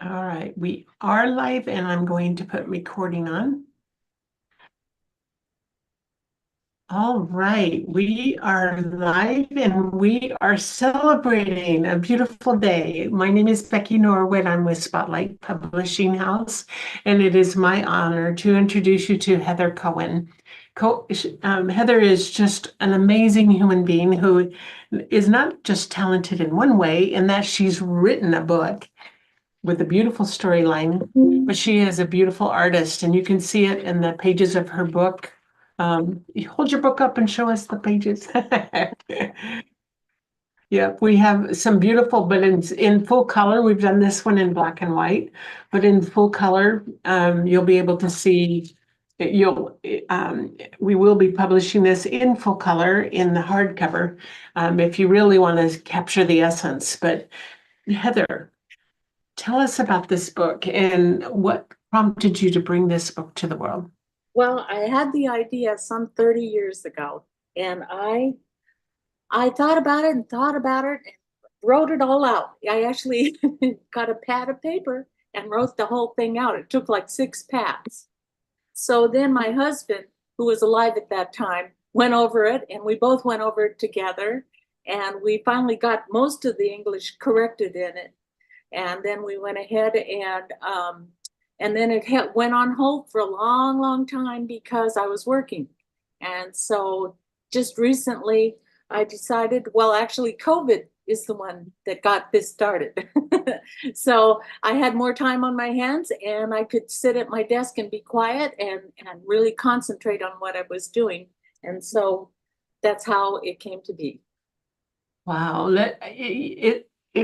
All right, we are live and I'm going to put recording on. All right, we are live and we are celebrating a beautiful day. My name is Becky Norwood. I'm with Spotlight Publishing House, and it is my honor to introduce you to Heather Coen. Heather is just an amazing human being who is not just talented in one way, in that she's written a book with a beautiful storyline, but she is a beautiful artist, and you can see it in the pages of her book. You hold your book up and show us the pages. Yeah, we have some beautiful, but in full color. We've done this one in black and white, but in full color, you'll be able to see. You'll we will be publishing this in full color in the hardcover, if you really want to capture the essence. But Heather, tell us about this book and what prompted you to bring this book to the world. Well, I had the idea some 30 years ago, and I thought about it and thought about it and wrote it all out. I actually got a pad of paper and wrote the whole thing out. It took like 6 pads. So then my husband, who was alive at that time, went over it, and we both went over it together. And we finally got most of the English corrected in it. And then we went ahead and then went on hold for a long, long time because I was working. And so just recently I decided, well, actually, COVID is the one that got this started. So I had more time on my hands and I could sit at my desk and be quiet and really concentrate on what I was doing. And so that's how it came to be. Wow,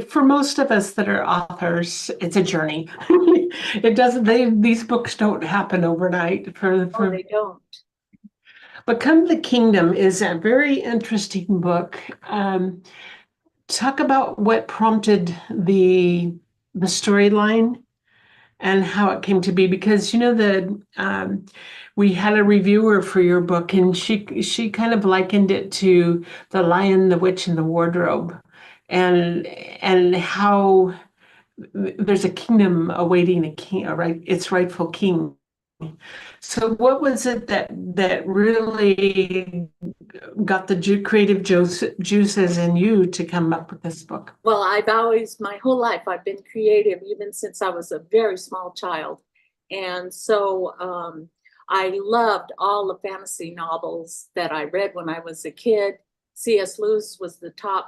for most of us that are authors, it's a journey. It doesn't, these books don't happen overnight Oh, for they don't. Become the Kingdom is a very interesting book. Talk about what prompted the storyline and how it came to be, because we had a reviewer for your book and she kind of likened it to The Lion, the Witch, and the Wardrobe, and how there's a kingdom awaiting a king, right? Its rightful king. So what was it that really got the creative juices in you to come up with this book? Well, my whole life, I've been creative, even since I was a very small child. And so I loved all the fantasy novels that I read when I was a kid. C.S. Lewis was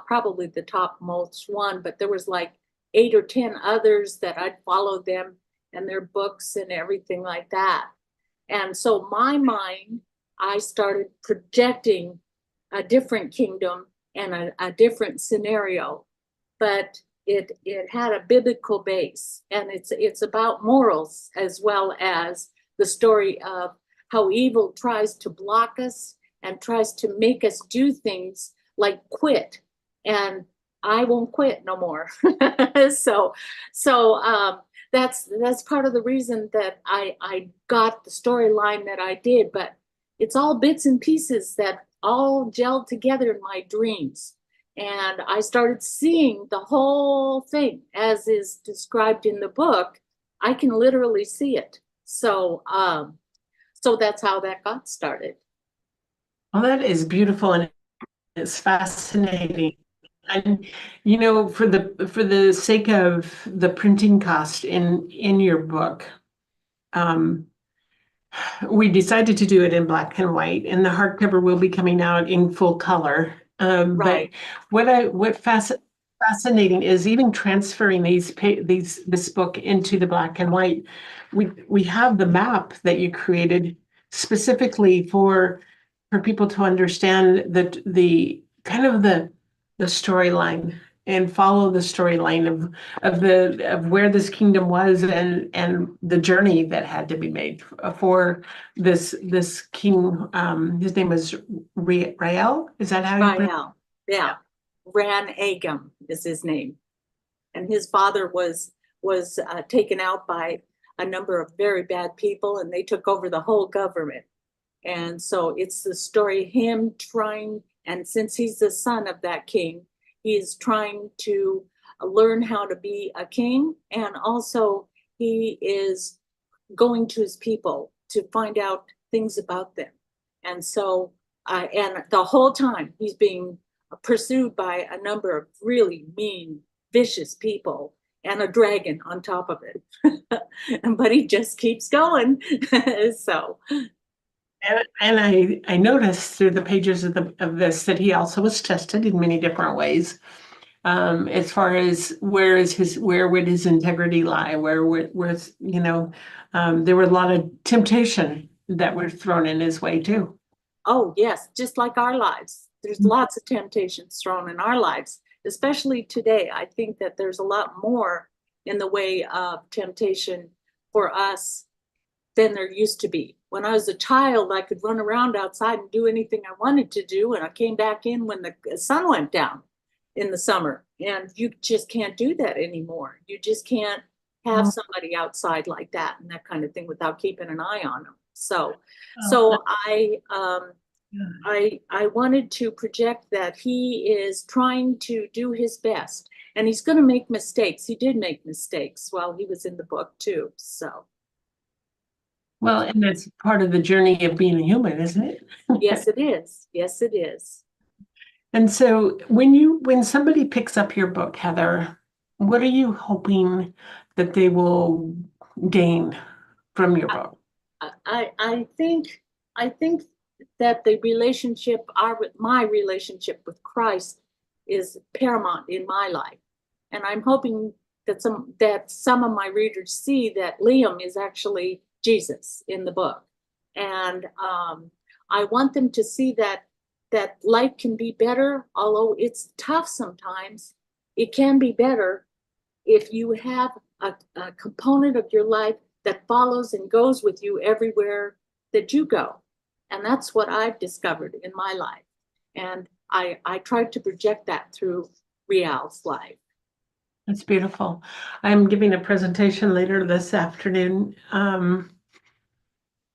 probably the top most one, but there was like 8 or 10 others that I'd followed them and their books and everything like that. And so my mind, I started projecting a different kingdom and a different scenario, but it had a biblical base, and it's about morals as well as the story of how evil tries to block us and tries to make us do things like quit, and I won't quit no more. so so that's part of the reason that I got the storyline that I did, but it's all bits and pieces that all gelled together in my dreams. And I started seeing the whole thing as is described in the book. I can literally see it. So that's how that got started. Well, that is beautiful and it's fascinating. And for the sake of the printing cost in your book, um, we decided to do it in black and white, and the hardcover will be coming out in full color. But Right. what fascinating is even transferring this book into the black and white. We have the map that you created specifically for people to understand the kind of the storyline and follow the storyline of where this kingdom was and the journey that had to be made for this king. His name was Riel. Is that how you pronounce Riel. it? Yeah. Ran Agam is his name. And his father was taken out by a number of very bad people, and they took over the whole government. And so it's the story him trying, and since he's the son of that king, he is trying to learn how to be a king, and also he is going to his people to find out things about them. And so, and the whole time he's being pursued by a number of really mean, vicious people and a dragon on top of it. But he just keeps going. So, And I noticed through the pages of this that he also was tested in many different ways. As far as where would his integrity lie? Where's, there were a lot of temptation that were thrown in his way too. oh yes, just like our lives. There's lots of temptations thrown in our lives, especially today. I think that there's a lot more in the way of temptation for us than there used to be. When I was a child, I could run around outside and do anything I wanted to do, and I came back in when the sun went down in the summer. And you just can't do that anymore. You just can't have somebody outside like that and that kind of thing without keeping an eye on them. So I wanted to project that he is trying to do his best, and he's going to make mistakes. He did make mistakes while he was in the book too. So, well, and that's part of the journey of being a human, isn't it? yes, it is. Yes, it is. And so when somebody picks up your book, Heather, what are you hoping that they will gain from your book? I think that the relationship, my relationship with Christ is paramount in my life. And I'm hoping that some of my readers see that Liam is actually Jesus in the book. And I want them to see that life can be better, although it's tough sometimes. It can be better if you have a component of your life that follows and goes with you everywhere that you go. And that's what I've discovered in my life. And I tried to project that through Riel's life. That's beautiful. I'm giving a presentation later this afternoon, and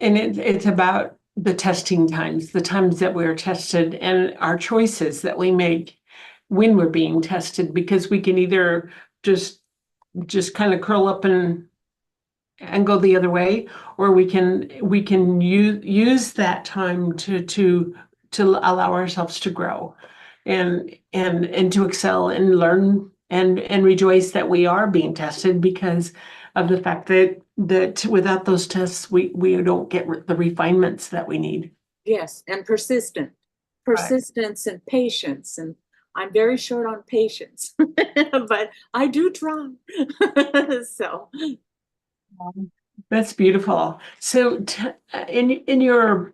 it's about the testing times, the times that we're tested, and our choices that we make when we're being tested, because we can either just kind of curl up and go the other way, or we can use that time to allow ourselves to grow and to excel and learn and rejoice that we are being tested, because of the fact that without those tests we don't get the refinements that we need. Yes, and persistence and patience. And I'm very short on patience, but I do try. So That's beautiful. So in your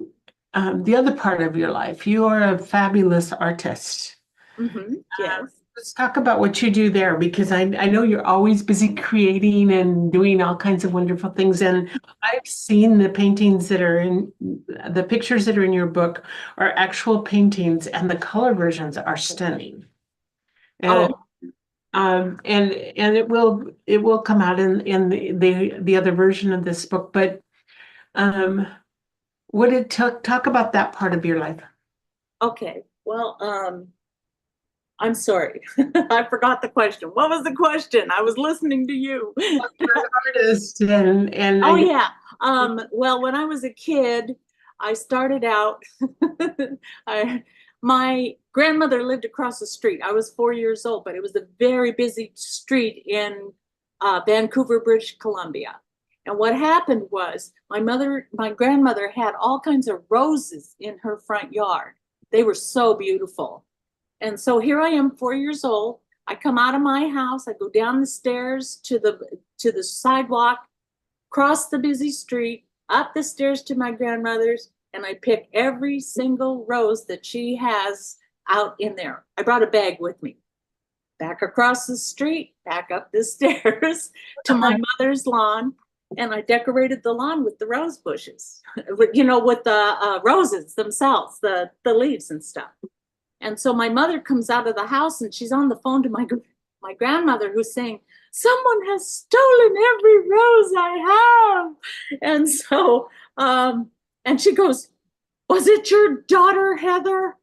the other part of your life, you are a fabulous artist. yes. Let's talk about what you do there, because I know you're always busy creating and doing all kinds of wonderful things. And I've seen the paintings that are in the pictures that are in your book are actual paintings, and the color versions are stunning. And and it will come out in the other version of this book. But what did talk about that part of your life? Okay. Well, I'm sorry. I forgot the question. What was the question? I was listening to you. You're an artist, and oh yeah. Well, when I was a kid, I started out. My grandmother lived across the street. I was 4 years old, but it was a very busy street in Vancouver, British Columbia. And what happened was my grandmother had all kinds of roses in her front yard. They were so beautiful. And so here I am, 4 years old. I come out of my house. I go down the stairs to the sidewalk, cross the busy street, up the stairs to my grandmother's, and I pick every single rose that she has out in there. I brought a bag with me. Back across the street, back up the stairs to my mother's lawn, and I decorated the lawn with the rose bushes, with the roses themselves, the leaves and stuff. And so my mother comes out of the house and she's on the phone to my grandmother, who's saying, "Someone has stolen every rose I have." And so, and she goes, "Was it your daughter, Heather?"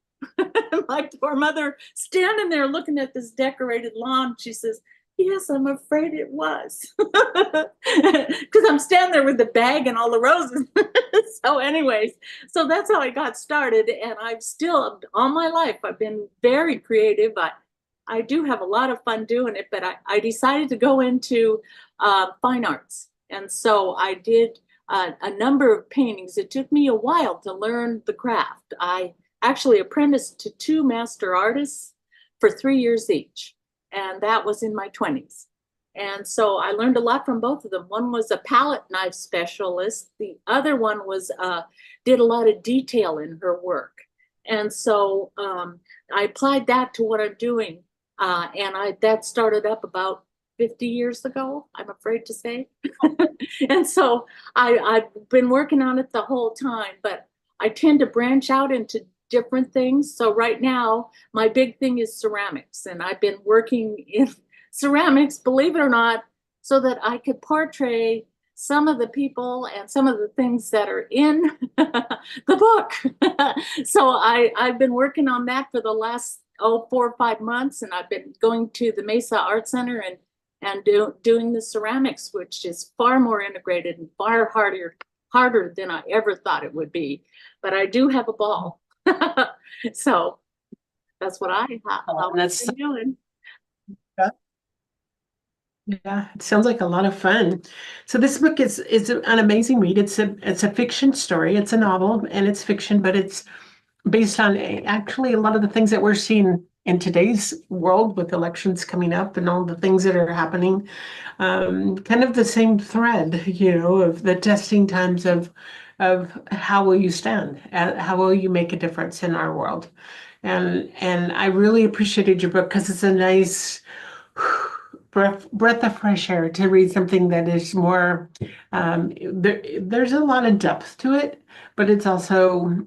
My poor mother standing there looking at this decorated lawn. She says, Yes, I'm afraid it was. Because I'm standing there with the bag and all the roses. So, anyways, so that's how I got started. And I've still, all my life, I've been very creative. I do have a lot of fun doing it, but I decided to go into fine arts. And so I did a number of paintings. It took me a while to learn the craft. I actually apprenticed to two master artists for 3 years each, and that was in my 20s. And so I learned a lot from both of them. One was a palette knife specialist. The other one was did a lot of detail in her work. And so I applied that to what I'm doing. And that started up about 50 years ago, I'm afraid to say. And so I've been working on it the whole time, but I tend to branch out into different things. So right now, my big thing is ceramics, and I've been working in ceramics, believe it or not, so that I could portray some of the people and some of the things that are in the book. So I've been working on that for the last 4 or 5 months, and I've been going to the Mesa Art Center and doing the ceramics, which is far more integrated and far harder than I ever thought it would be. But I do have a ball. So that's what That's I'm doing. yeah, it sounds like a lot of fun. So this book is an amazing read. It's a fiction story. It's a novel and it's fiction, but it's based on actually a lot of the things that we're seeing in today's world with elections coming up and all the things that are happening. Kind of the same thread, of the testing times of how will you stand, how will you make a difference in our world. And I really appreciated your book because it's a nice breath of fresh air to read something that is more there's a lot of depth to it, but it's also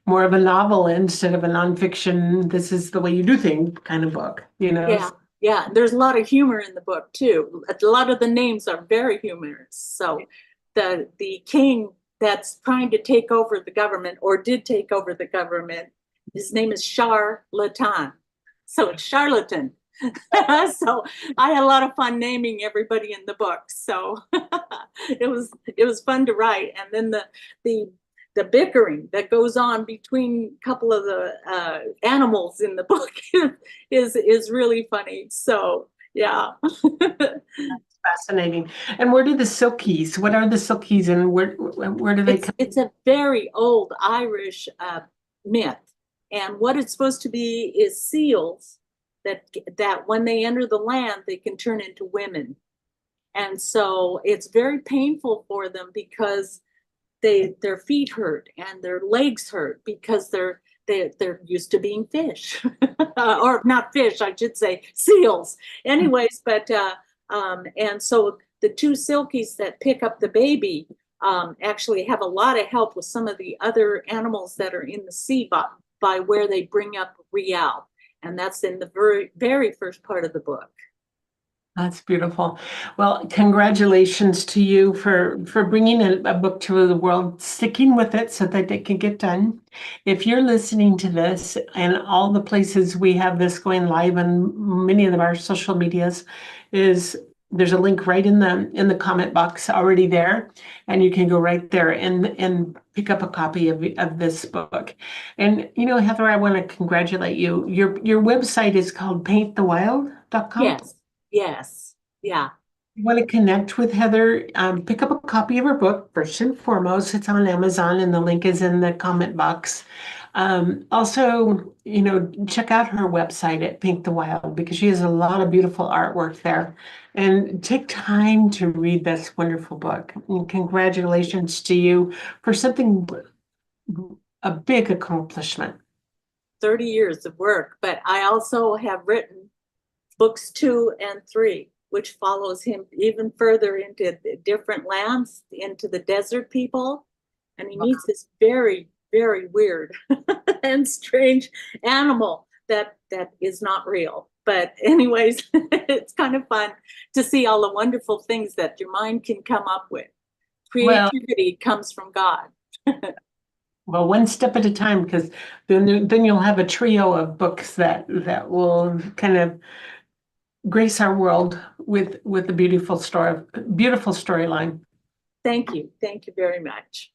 more of a novel instead of a nonfiction, this is the way you do things kind of book. Yeah, yeah. There's a lot of humor in the book too. A lot of the names are very humorous. So the king that's trying to take over the government or did take over the government, his name is Char La Tan. So it's charlatan. So I had a lot of fun naming everybody in the book. So it was fun to write. And then the the bickering that goes on between a couple of the animals in the book is really funny. So yeah. Fascinating. And where do the Silkies, what are the Silkies and where do they come? It's a very old Irish myth, and what it's supposed to be is seals that when they enter the land they can turn into women, and so it's very painful for them because their feet hurt and their legs hurt because they're used to being fish or not fish, I should say seals. Anyways, but and so the two Silkies that pick up the baby actually have a lot of help with some of the other animals that are in the sea by where they bring up Riel, and that's in the very first part of the book. That's beautiful. Well, congratulations to you for bringing a book to the world, sticking with it so that it can get done. If you're listening to this and all the places we have this going live and many of our social medias, there's a link right in the comment box already there, and you can go right there and pick up a copy of this book. And Heather, I want to congratulate you. Your website is called paintthewild.com. Yes. Yes. Yeah. You want to connect with Heather, pick up a copy of her book, first and foremost. It's on Amazon, and the link is in the comment box. Also, check out her website at Paint the Wild because she has a lot of beautiful artwork there. And take time to read this wonderful book. And congratulations to you for something, a big accomplishment. 30 years of work, but I also have written books 2 and 3, which follows him even further into different lands, into the desert people. And he meets this very, very weird and strange animal that is not real. But anyways, it's kind of fun to see all the wonderful things that your mind can come up with. Creativity comes from God. Well, one step at a time, because then you'll have a trio of books that will kind of grace our world with a beautiful storyline. Thank you. Thank you very much.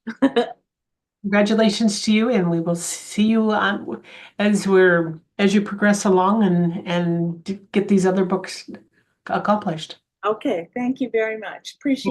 Congratulations to you, and we will see you as you progress along and get these other books accomplished. Okay, thank you very much. Appreciate